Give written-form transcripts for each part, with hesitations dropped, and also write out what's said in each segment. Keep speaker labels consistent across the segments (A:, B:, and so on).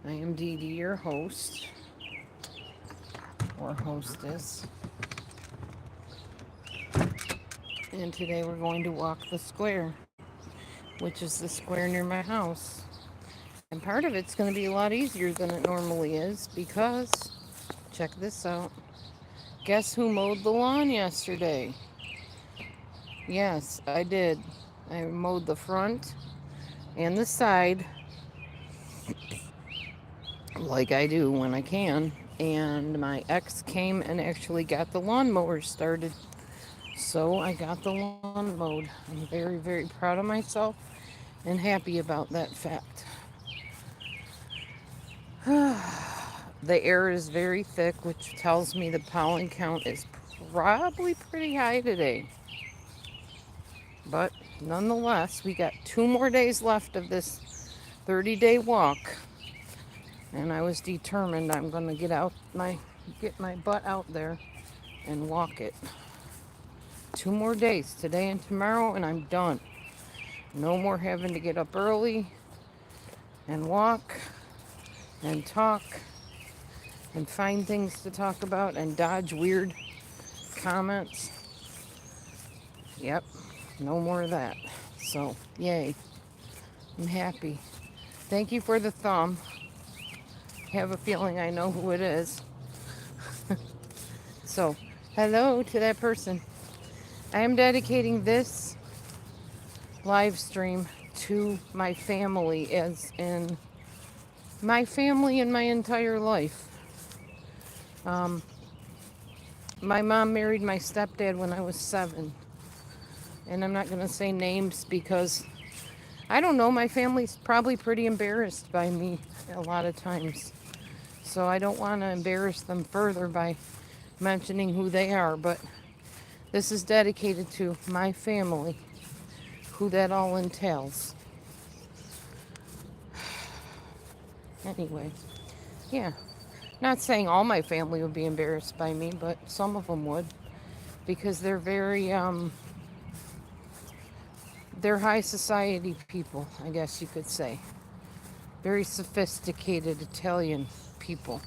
A: I am Dee Dee, your host or hostess, and today we're going to walk the square, which is the square near my house. And part of it's going to be a lot easier than it normally is because, check this out, guess who mowed the lawn yesterday? Yes, I did. I mowed the front and the side like I do when I can. And my ex came and actually got the lawnmower started. So I got the lawn mowed. I'm very, very proud of myself and happy about that fact. The air is very thick, which tells me the pollen count is probably pretty high today. But nonetheless, we got 2 more days left of this 30-day walk. And I was determined I'm going to get my butt out there and walk it. 2 more days, today and tomorrow, and I'm done. No more having to get up early and walk and talk and find things to talk about and dodge weird comments. Yep, no more of that. So, yay. I'm happy. Thank you for the thumb. Have a feeling I know who it is. So, hello to that person. I am dedicating this live stream to my family, as in my family and my entire life. Um, my mom married my stepdad when I was 7. And I'm not going to say names because I don't know, my family's probably pretty embarrassed by me a lot of times. So I don't want to embarrass them further by mentioning who they are, but this is dedicated to my family, who that all entails. Anyway, yeah. Not saying all my family would be embarrassed by me, but some of them would, because they're high society people, I guess you could say. Very sophisticated Italian people.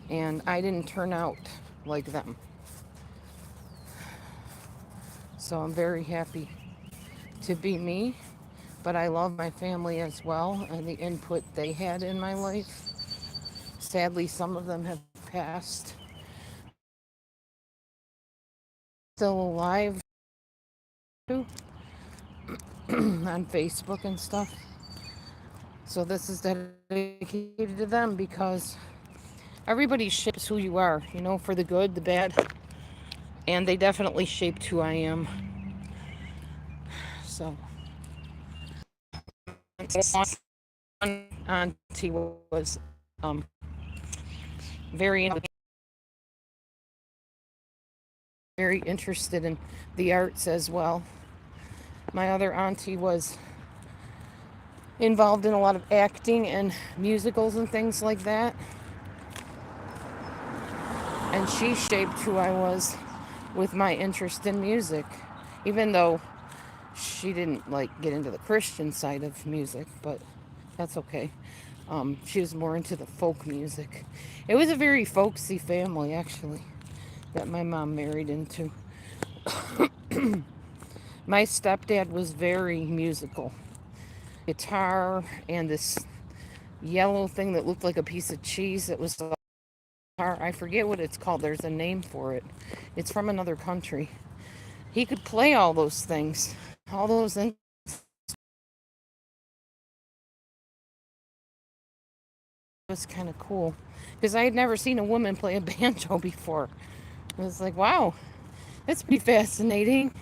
A: And I didn't turn out like them. So I'm very happy to be me, but I love my family as well and the input they had in my life. Sadly, some of them have passed. Still alive too, on Facebook and stuff. So this is dedicated to them because everybody shapes who you are, for the good, the bad, and they definitely shaped who I am. So auntie was very very interested in the arts as well. My other auntie was involved in a lot of acting and musicals and things like that. And she shaped who I was with my interest in music, even though she didn't get into the Christian side of music, but that's okay. She was more into the folk music. It was a very folksy family, actually, that my mom married into. My stepdad was very musical. Guitar and this yellow thing that looked like a piece of cheese that was a guitar. I forget what it's called. There's a name for it. It's from another country. He could play all those things, all those things. It was kind of cool because I had never seen a woman play a banjo before. I was like, wow, that's pretty fascinating.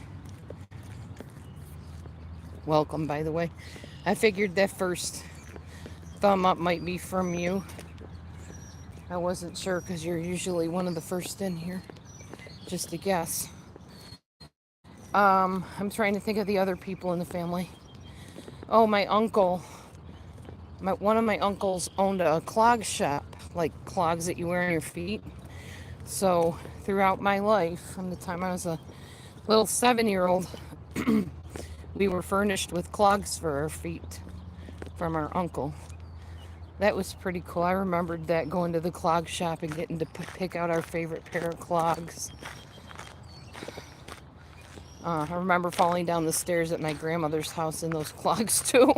A: Welcome, by the way. I figured that first thumb up might be from you. I wasn't sure because you're usually one of the first in here. Just a guess. I'm trying to think of the other people in the family. Oh, my uncle. One of my uncles owned a clog shop, like clogs that you wear on your feet. So throughout my life, from the time I was a little 7-year-old, we were furnished with clogs for our feet from our uncle. That was pretty cool. I remembered that, going to the clog shop and getting to pick out our favorite pair of clogs. I remember falling down the stairs at my grandmother's house in those clogs too.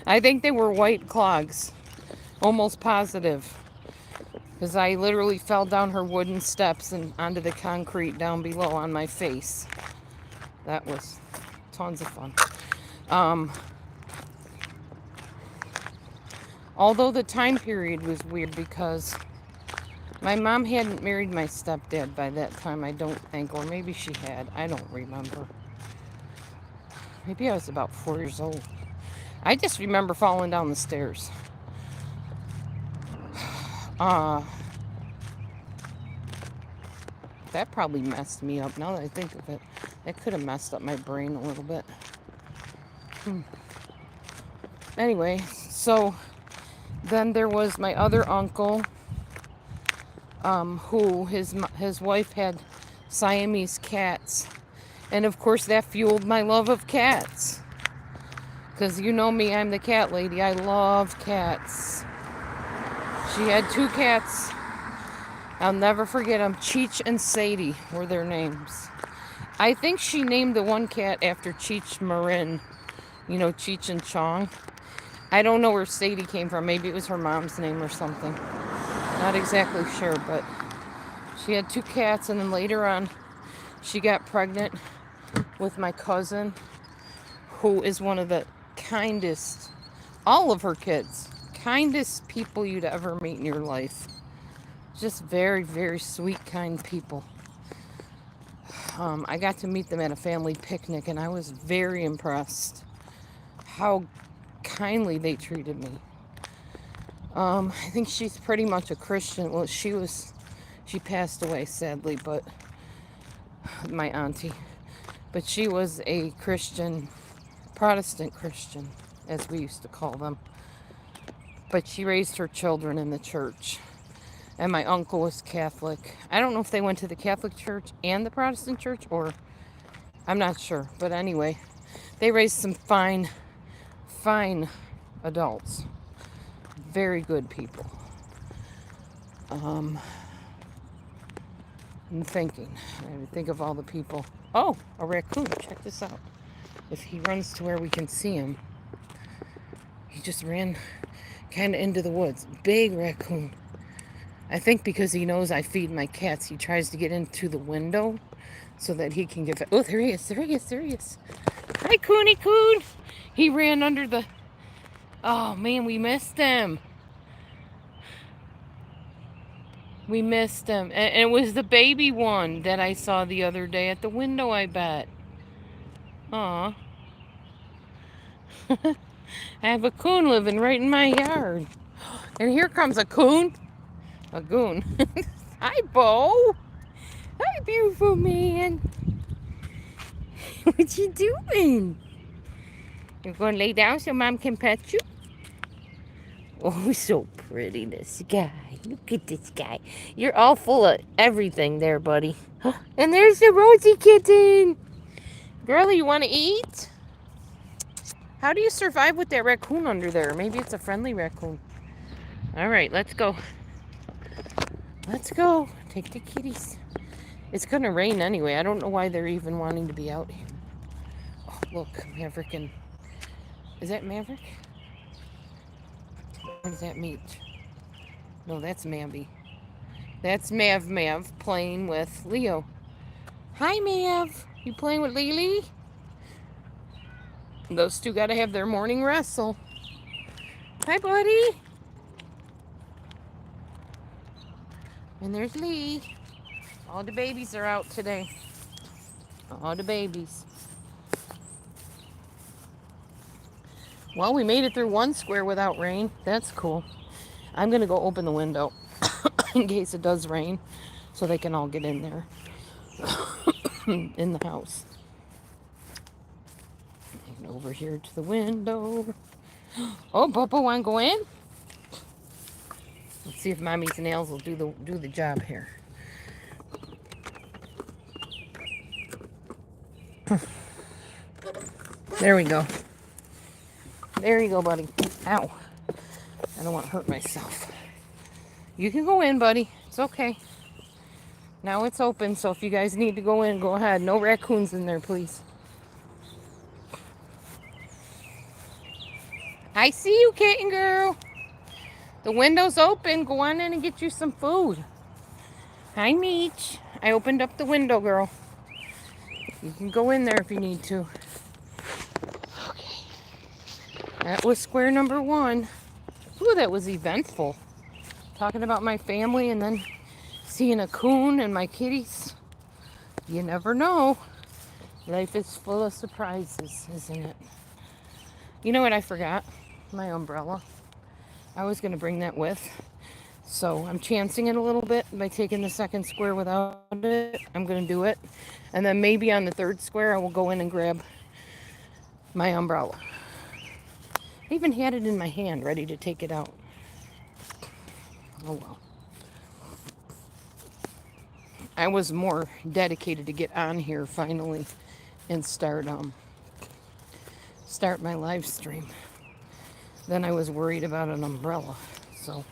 A: I think they were white clogs, almost positive. Because I literally fell down her wooden steps and onto the concrete down below on my face. That was tons of fun. Although the time period was weird because my mom hadn't married my stepdad by that time, I don't think. Or maybe she had. I don't remember. Maybe I was about 4 years old. I just remember falling down the stairs. That probably messed me up now that I think of it. That could have messed up my brain a little bit. Anyway, so then there was my other uncle, who his wife had Siamese cats. And of course that fueled my love of cats. Because you know me, I'm the cat lady. I love cats. She had 2 cats. I'll never forget them. Cheech and Sadie were their names. I think she named the one cat after Cheech Marin. You know, Cheech and Chong. I don't know where Sadie came from. Maybe it was her mom's name or something. Not exactly sure, but she had 2 cats, and then later on she got pregnant with my cousin, who is one of the kindest, all of her kids, kindest people you'd ever meet in your life. Just very, very sweet, kind people. I got to meet them at a family picnic, and I was very impressed how kindly they treated me. I think she's pretty much a Christian. Well, she passed away sadly, but my auntie. But she was a Christian, Protestant Christian, as we used to call them. But she raised her children in the church. And my uncle was Catholic. I don't know if they went to the Catholic church and the Protestant church, or I'm not sure. But anyway, they raised some fine adults. Very good people. I'm thinking. I think of all the people. Oh, a raccoon. Check this out. If he runs to where we can see him. He just ran kind of into the woods. Big raccoon. I think because he knows I feed my cats, he tries to get into the window so that he can get... Oh, there he is. There he is. There he is. Hi, Coony Coon. He ran under the... Oh, man, we missed him. We missed him. And it was the baby one that I saw the other day at the window, I bet. Aw. I have a coon living right in my yard. And here comes a coon. A goon. Hi, Bo. Hi, beautiful man. What you doing? You're going to lay down so Mom can pet you? Oh, so pretty, this guy. Look at this guy. You're all full of everything there, buddy. And there's the Rosie kitten. Girlie, you want to eat? How do you survive with that raccoon under there? Maybe it's a friendly raccoon. All right, let's go. Let's go. Take the kitties. It's going to rain anyway. I don't know why they're even wanting to be out here. Oh, look, Maverick and... Is that Maverick? What does that mean? No, that's Mavy. That's Mav playing with Leo. Hi, Mav. You playing with Lily? Those two got to have their morning wrestle. Hi, buddy. And there's Lee. All the babies are out today. All the babies. Well, we made it through one square without rain. That's cool. I'm going to go open the window in case it does rain so they can all get in there in the house. And over here to the window. Oh, Bubba want to go in? Let's see if Mommy's nails will do the job here. There we go. There you go, buddy. Ow. I don't want to hurt myself. You can go in, buddy. It's okay. Now it's open, so if you guys need to go in, go ahead. No raccoons in there, please. I see you, kitten girl. The window's open. Go on in and get you some food. Hi, Meech. I opened up the window, girl. You can go in there if you need to. Okay. That was square number 1. Ooh, that was eventful. Talking about my family and then seeing a coon and my kitties. You never know. Life is full of surprises, isn't it? You know what I forgot? My umbrella. I was going to bring that with. So I'm chancing it a little bit by taking the second square without it. I'm going to do it. And then maybe on the third square, I will go in and grab my umbrella. I even had it in my hand, ready to take it out. Oh well. I was more dedicated to get on here finally and start my live stream. Then I was worried about an umbrella. So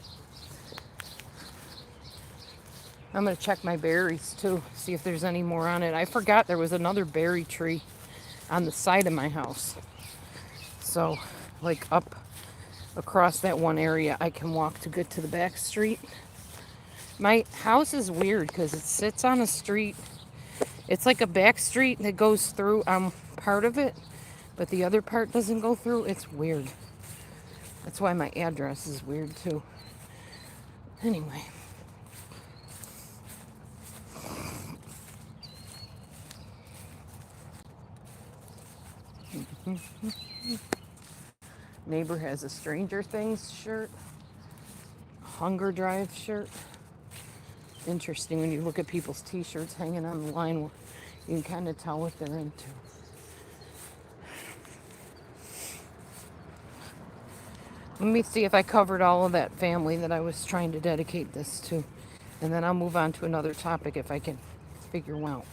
A: I'm going to check my berries too, see if there's any more on it. I forgot there was another berry tree on the side of my house. So like up across that one area I can walk to get to the back street. My house is weird because it sits on a street. It's like a back street that goes through part of it, but the other part doesn't go through. It's weird. That's why my address is weird too. Anyway. Neighbor has a Stranger Things shirt. Hunger Drive shirt. Interesting when you look at people's t-shirts hanging on the line, you can kind of tell what they're into. Let me see if I covered all of that family that I was trying to dedicate this to. And then I'll move on to another topic if I can figure out.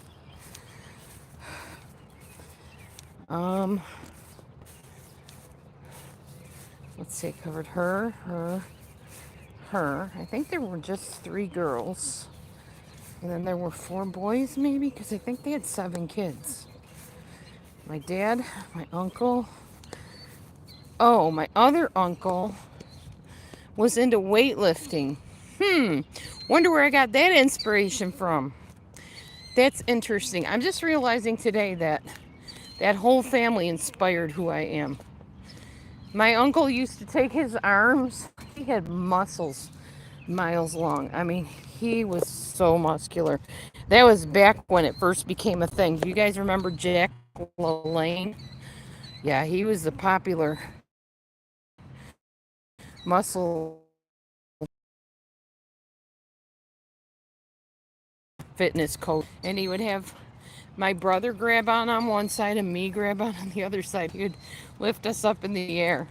A: Let's see, I covered her. I think there were just 3 girls. And then there were 4 boys maybe, because I think they had 7 kids. My dad, my uncle. Oh, my other uncle was into weightlifting. Wonder where I got that inspiration from. That's interesting. I'm just realizing today that that whole family inspired who I am. My uncle used to take his arms. He had muscles miles long. I mean, he was so muscular. That was back when it first became a thing. Do you guys remember Jack LaLanne? Yeah, he was the popular muscle fitness coach. And he would have my brother grab on one side and me grab on the other side. He would lift us up in the air.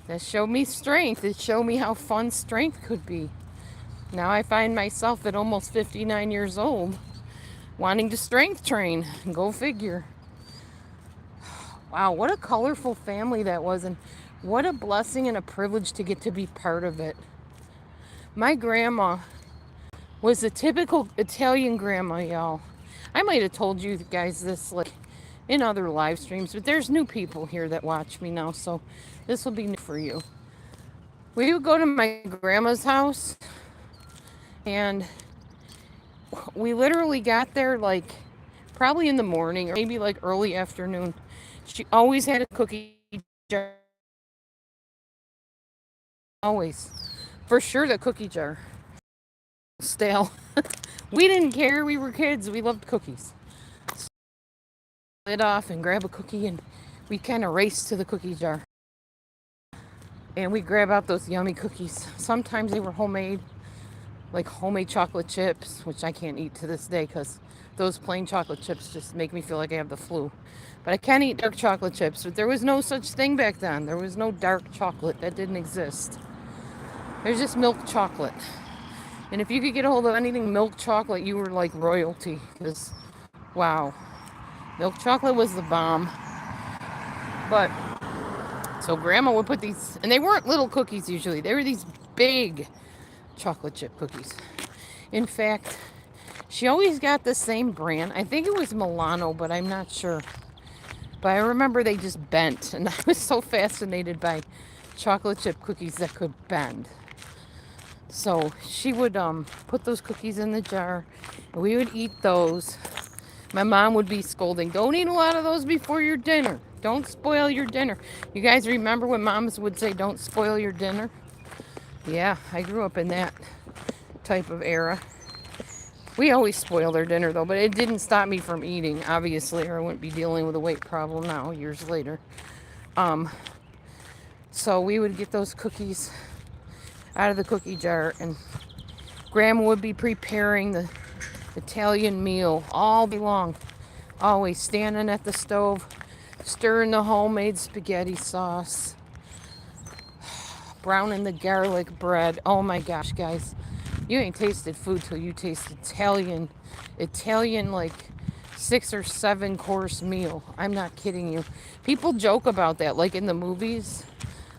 A: That showed me strength. It showed me how fun strength could be. Now I find myself at almost 59 years old wanting to strength train. Go figure. Wow, what a colorful family that was, and what a blessing and a privilege to get to be part of it. My grandma was a typical Italian grandma, y'all. I might have told you guys this like in other live streams, but there's new people here that watch me now, so this will be new for you. We would go to my grandma's house, and we literally got there like probably in the morning or maybe like early afternoon. She always had a cookie jar. Always. For sure the cookie jar. Stale. We didn't care. We were kids. We loved cookies. Lid off and grab a cookie, and we kind of race to the cookie jar. And we grab out those yummy cookies. Sometimes they were homemade, like homemade chocolate chips, which I can't eat to this day because those plain chocolate chips just make me feel like I have the flu. But I can eat dark chocolate chips, but there was no such thing back then. There was no dark chocolate. That didn't exist. There's just milk chocolate. And if you could get a hold of anything milk chocolate, you were like royalty. Because, wow. Milk chocolate was the bomb. But So Grandma would put these, and they weren't little cookies usually. They were these big chocolate chip cookies. In fact, she always got the same brand. I think it was Milano, but I'm not sure. But I remember they just bent, and I was so fascinated by chocolate chip cookies that could bend. So she would put those cookies in the jar, and we would eat those. My mom would be scolding, don't eat a lot of those before your dinner. Don't spoil your dinner. You guys remember when moms would say, don't spoil your dinner? Yeah, I grew up in that type of era. We always spoiled our dinner though, but it didn't stop me from eating, obviously, or I wouldn't be dealing with a weight problem now, years later. So we would get those cookies out of the cookie jar, and Grandma would be preparing the Italian meal all day long. Always standing at the stove, stirring the homemade spaghetti sauce, browning the garlic bread. Oh my gosh, guys. You ain't tasted food till you taste Italian like 6 or 7 course meal. I'm not kidding you. People joke about that, like in the movies.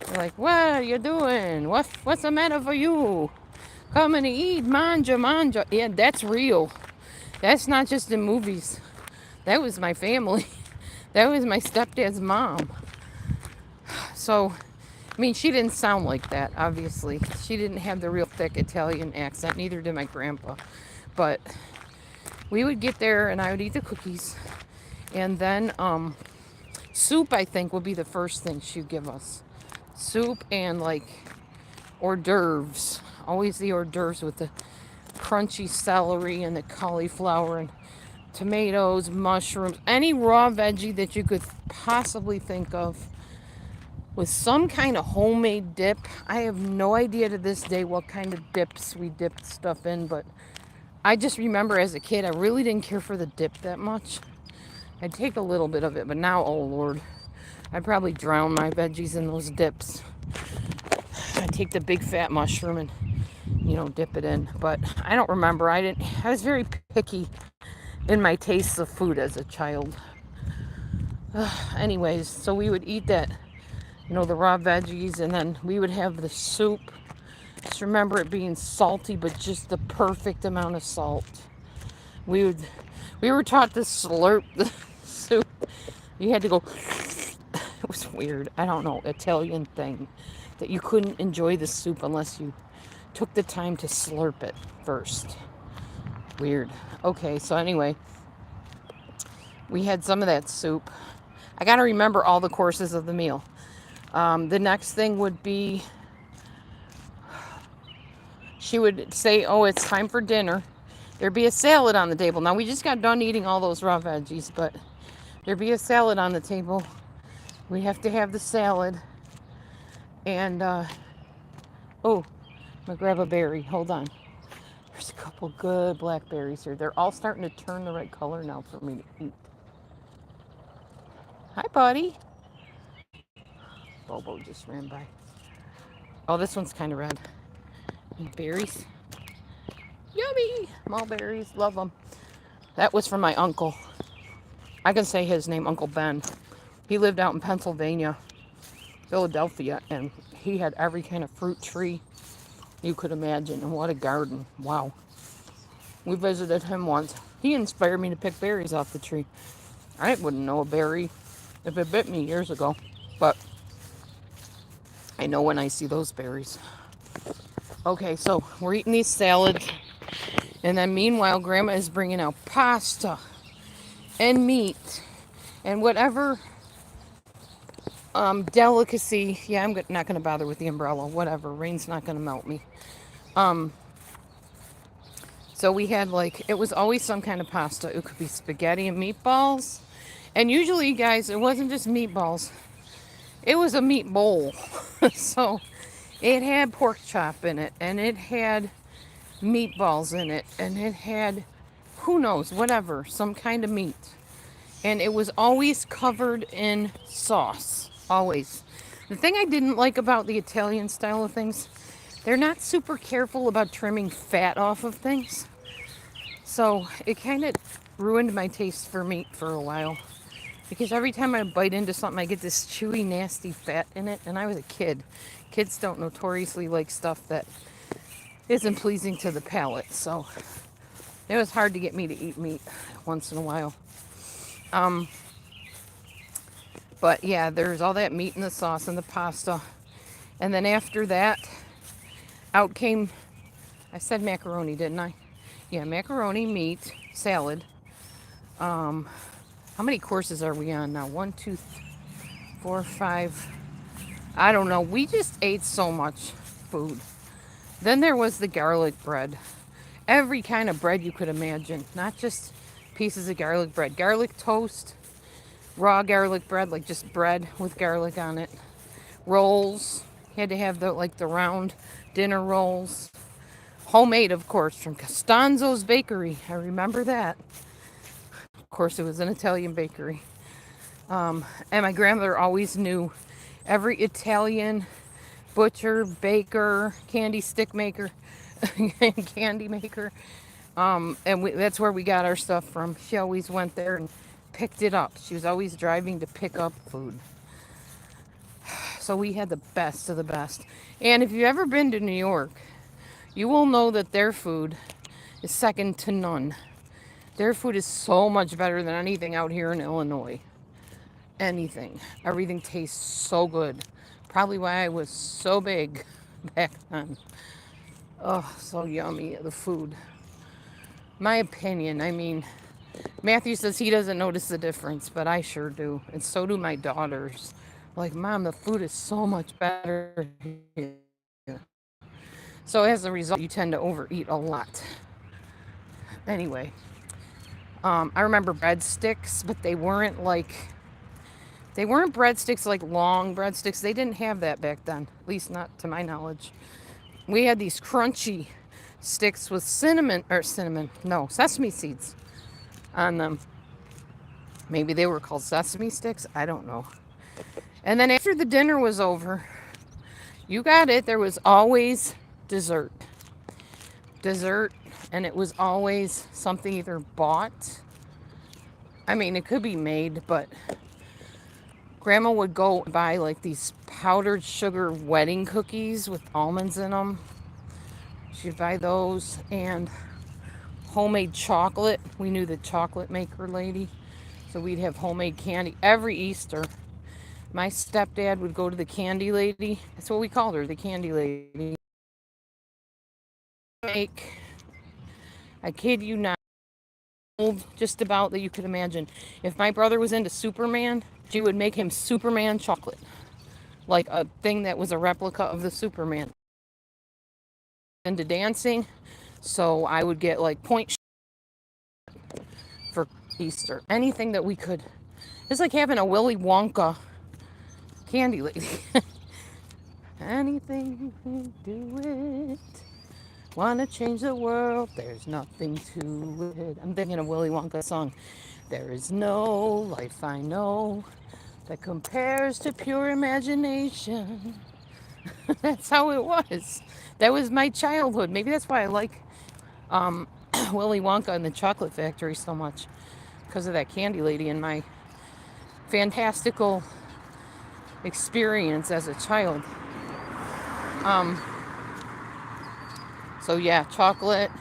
A: They're like, what are you doing? What's the matter for you? Come and eat, manja. Yeah, that's real. That's not just in movies. That was my family. That was my stepdad's mom. So, I mean, she didn't sound like that, obviously. She didn't have the real thick Italian accent, neither did my grandpa. But we would get there and I would eat the cookies. And then soup, I think, would be the first thing she'd give us. Soup and like hors d'oeuvres. Always the hors d'oeuvres with the crunchy celery and the cauliflower and tomatoes, mushrooms, any raw veggie that you could possibly think of with some kind of homemade dip. I have no idea to this day what kind of dips we dipped stuff in, but I just remember as a kid, I really didn't care for the dip that much. I'd take a little bit of it, but now, oh Lord, I'd probably drown my veggies in those dips. I'd take the big fat mushroom and, dip it in. But I don't remember. I was very picky in my tastes of food as a child. Anyways, so we would eat that, the raw veggies, and then we would have the soup. Just remember it being salty, but just the perfect amount of salt. We were taught to slurp the soup. You had to go. It was weird. I don't know, Italian thing that you couldn't enjoy the soup unless you took the time to slurp it first. Weird. Okay, so anyway, we had some of that soup. I got to remember all the courses of the meal. The next thing would be, she would say, oh, it's time for dinner. There'd be a salad on the table. Now, we just got done eating all those raw veggies, but there'd be a salad on the table. We have to have the salad. And, oh, I'm going to grab a berry. Hold on. There's a couple good blackberries here. They're all starting to turn the right color now for me to eat. Hi, buddy. Bobo just ran by. Oh, this one's kind of red. And berries. Yummy! Mulberries. Love them. That was from my uncle. I can say his name, Uncle Ben. He lived out in Pennsylvania, Philadelphia, and he had every kind of fruit tree you could imagine. And what a garden. Wow. We visited him once. He inspired me to pick berries off the tree. I wouldn't know a berry if it bit me years ago, but I know when I see those berries. Okay, so we're eating these salads, and then meanwhile, Grandma is bringing out pasta and meat and whatever delicacy. Yeah, I'm not going to bother with the umbrella. Whatever, rain's not going to melt me. So we had it was always some kind of pasta. It could be spaghetti and meatballs. And usually, guys, it wasn't just meatballs. It was a meat bowl. So it had pork chop in it, and it had meatballs in it, and it had, who knows, whatever, some kind of meat. And it was always covered in sauce. Always. The thing I didn't like about the Italian style of things, they're not super careful about trimming fat off of things. So it kind of ruined my taste for meat for a while. because every time I bite into something, I get this chewy, nasty fat in it. And I was a kid. Kids don't notoriously like stuff that isn't pleasing to the palate. So it was hard to get me to eat meat once in a while. Um, but yeah, there's all that meat in the sauce and the pasta. And then after that, out came, I said macaroni, didn't I? Yeah, macaroni, meat, salad. How many courses are we on now? 1, 2, 4, 5. I don't know. We just ate so much food. Then there was the garlic bread. Every kind of bread you could imagine, not just pieces of garlic bread. Garlic toast, raw garlic bread, like just bread with garlic on it. Rolls, you had to have the round dinner rolls. Homemade, of course, from Costanzo's Bakery. I remember that. Of course, it was an Italian bakery. And my grandmother always knew every Italian butcher, baker, candy stick maker, candy maker. That's where we got our stuff from. She always went there and picked it up. She was always driving to pick up food. So we had the best of the best. And if you've ever been to New York, you will know that their food is second to none. Their food is so much better than anything out here in Illinois. Anything. Everything tastes so good. Probably why I was so big back then. Oh, so yummy, the food. My opinion, I mean, Matthew says he doesn't notice the difference, but I sure do. And so do my daughters. Like, Mom, the food is so much better here. So as a result, you tend to overeat a lot. Anyway, I remember breadsticks, but they weren't breadsticks like long breadsticks. They didn't have that back then, at least not to my knowledge. We had these crunchy sticks with sesame seeds on them. Maybe they were called sesame sticks. I don't know. And then after the dinner was over, you got it. There was always dessert. And it was always something either bought. I mean, it could be made, but Grandma would go buy like these powdered sugar wedding cookies with almonds in them. She'd buy those and homemade chocolate. We knew the chocolate maker lady. So we'd have homemade candy every Easter. My stepdad would go to the candy lady. That's what we called her, the candy lady. I kid you not, just about that you could imagine. If my brother was into Superman, she would make him Superman chocolate. Like a thing that was a replica of the Superman. Into dancing, so I would get like point for Easter. Anything that we could. It's like having a Willy Wonka candy lady. Anything you do it. Wanna change the world, there's nothing to it. I'm thinking of Willy Wonka's song. There is no life I know that compares to pure imagination. That's how it was. That was my childhood. Maybe that's why I like Willy Wonka and the Chocolate Factory so much. Because of that candy lady and my fantastical experience as a child. So yeah, chocolate,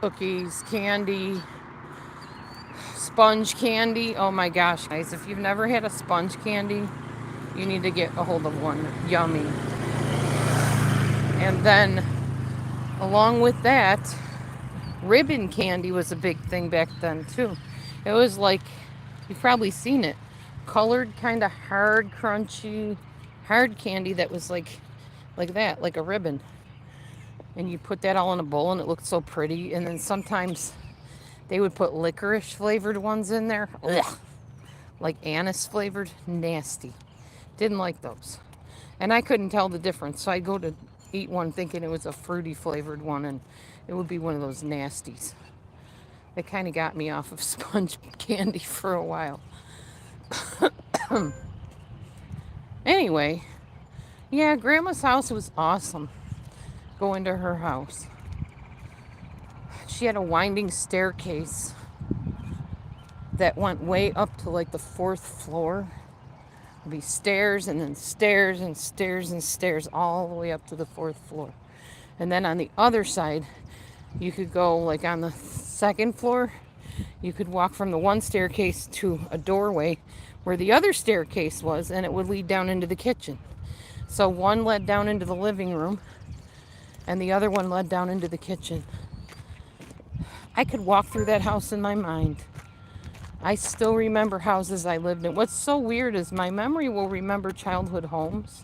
A: cookies, candy, sponge candy. Oh my gosh, guys, if you've never had a sponge candy, you need to get a hold of one. Yummy. And then, along with that, ribbon candy was a big thing back then too. It was like, you've probably seen it, colored, kind of hard, crunchy, hard candy that was like that, like a ribbon. And you put that all in a bowl and it looked so pretty. And then sometimes they would put licorice flavored ones in there. Ugh. Like anise flavored. Nasty. Didn't like those. And I couldn't tell the difference. So I'd go to eat one thinking it was a fruity flavored one. And it would be one of those nasties. It kind of got me off of sponge candy for a while. Anyway. Yeah, Grandma's house was awesome. Go into her house. She had a winding staircase that went way up to like the fourth floor. It'd be stairs and then stairs and stairs and stairs all the way up to the fourth floor. And then on the other side, you could go like on the second floor, you could walk from the one staircase to a doorway where the other staircase was, and it would lead down into the kitchen. So one led down into the living room and the other one led down into the kitchen. I could walk through that house in my mind. I still remember houses I lived in. What's so weird is my memory will remember childhood homes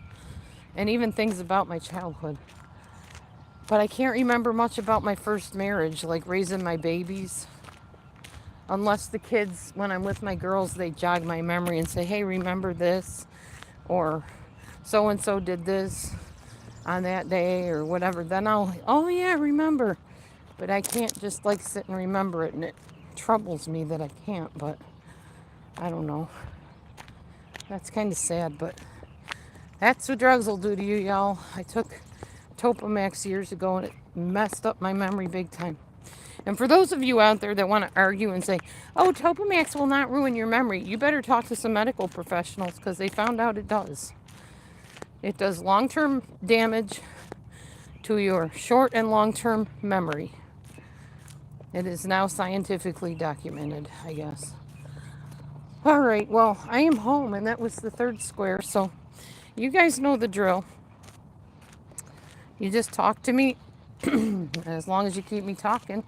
A: and even things about my childhood. But I can't remember much about my first marriage, like raising my babies. Unless the kids, when I'm with my girls, they jog my memory and say, hey, remember this? Or so-and-so did this on that day or whatever. Then I'll, oh yeah, remember. But I can't just like sit and remember it, and it troubles me that I can't, but I don't know. That's kind of sad, but that's what drugs will do to you, y'all. I took Topamax years ago and it messed up my memory big time. And for those of you out there that want to argue and say, oh, Topamax will not ruin your memory, you better talk to some medical professionals because they found out it does. It does long-term damage to your short and long-term memory. It is now scientifically documented, I guess. All right, well, I am home, and that was the third square, so you guys know the drill. You just talk to me. As long as you keep me talking,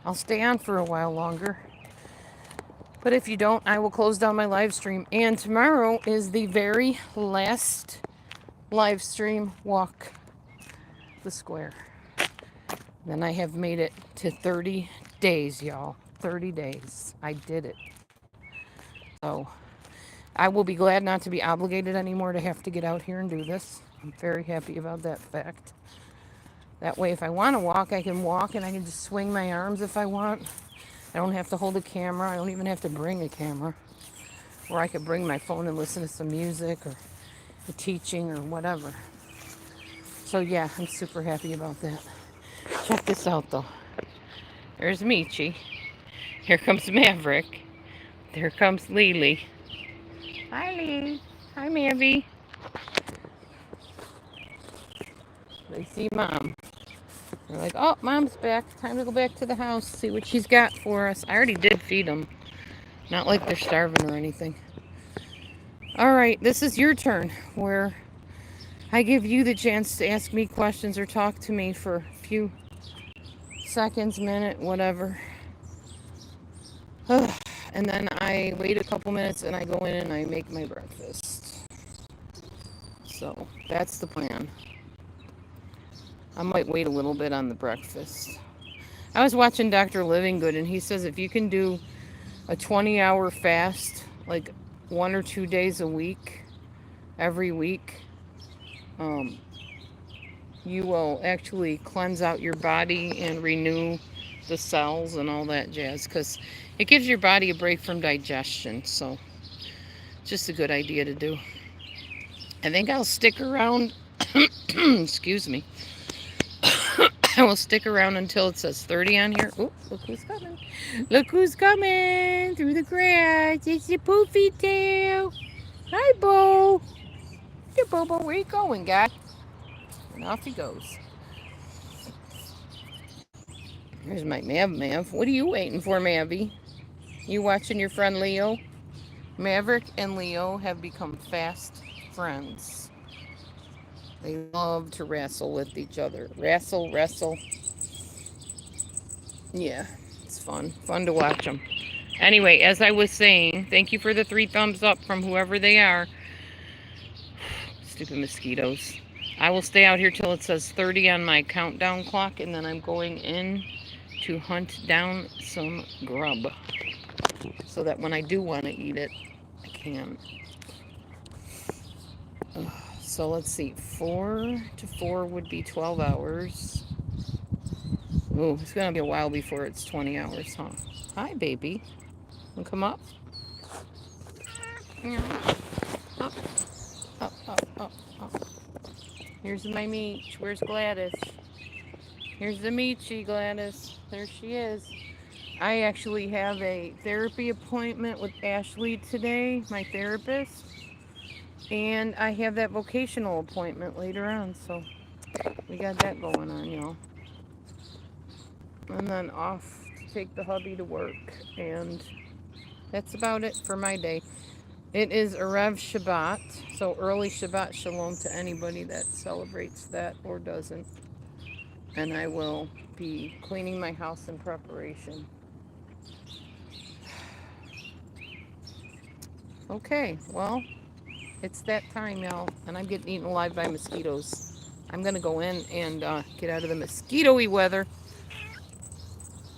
A: I'll stay on for a while longer. But if you don't, I will close down my live stream. And tomorrow is the very last live stream walk the square. Then I have made it to 30 days, y'all. 30 days. I did it. So I will be glad not to be obligated anymore to have to get out here and do this. I'm very happy about that fact. That way, if I want to walk, I can walk and I can just swing my arms if I want. I don't have to hold a camera. I don't even have to bring a camera. Or I could bring my phone and listen to some music or a teaching or whatever. So yeah, I'm super happy about that. Check this out though. There's Michi. Here comes Maverick. There comes Lily. Hi, Lee. Hi, Mavi. They see Mom. They're like, oh, Mom's back. Time to go back to the house, see what she's got for us. I already did feed them. Not like they're starving or anything. All right, this is your turn where I give you the chance to ask me questions or talk to me for a few seconds, minute, whatever. And then I wait a couple minutes and I go in and I make my breakfast. So that's the plan. I might wait a little bit on the breakfast. I was watching Dr. Livingood and he says if you can do a 20-hour fast, like 1 or 2 days a week, every week, you will actually cleanse out your body and renew the cells and all that jazz, because it gives your body a break from digestion. So just a good idea to do. I think I'll stick around. Excuse me. I will stick around until it says 30 on here. Oh, look who's coming. Look who's coming through the grass. It's your poofy tail. Hi, Bo. Hey, Bobo, where you going, guy? And off he goes. There's my Mav. What are you waiting for, Mavy? You watching your friend Leo? Maverick and Leo have become fast friends. They love to wrestle with each other. Wrestle. Yeah, it's fun. Fun to watch them. Anyway, as I was saying, thank you for the 3 thumbs up from whoever they are. Stupid mosquitoes. I will stay out here till it says 30 on my countdown clock, and then I'm going in to hunt down some grub so that when I do want to eat it, I can. So let's see, 4 to 4 would be 12 hours. Ooh, it's going to be a while before it's 20 hours, huh? Hi, baby. Want to come up? Yeah. Up. Here's my Meech. Where's Gladys? Here's the Meechy, Gladys. There she is. I actually have a therapy appointment with Ashley today, my therapist, and I have that vocational appointment later on, so we got that going on, y'all. And then off to take the hubby to work, and that's about it for my day. It is Erev Shabbat, so early Shabbat Shalom to anybody that celebrates that or doesn't. And I will be cleaning my house in preparation. Okay, well, it's that time, y'all, and I'm getting eaten alive by mosquitoes. I'm gonna go in and get out of the mosquito-y weather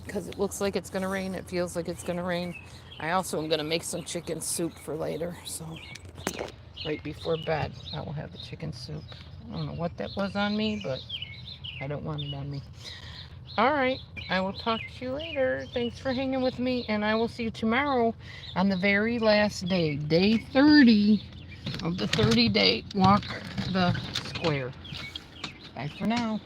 A: because it looks like it's gonna rain. It feels like it's gonna rain. I also am gonna make some chicken soup for later, so right before bed I will have the chicken soup. I don't know what that was on me, but I don't want it on me. All right, I will talk to you later. Thanks for hanging with me, and I will see you tomorrow on the very last day, day 30 of the 30-day walk the square. Bye for now.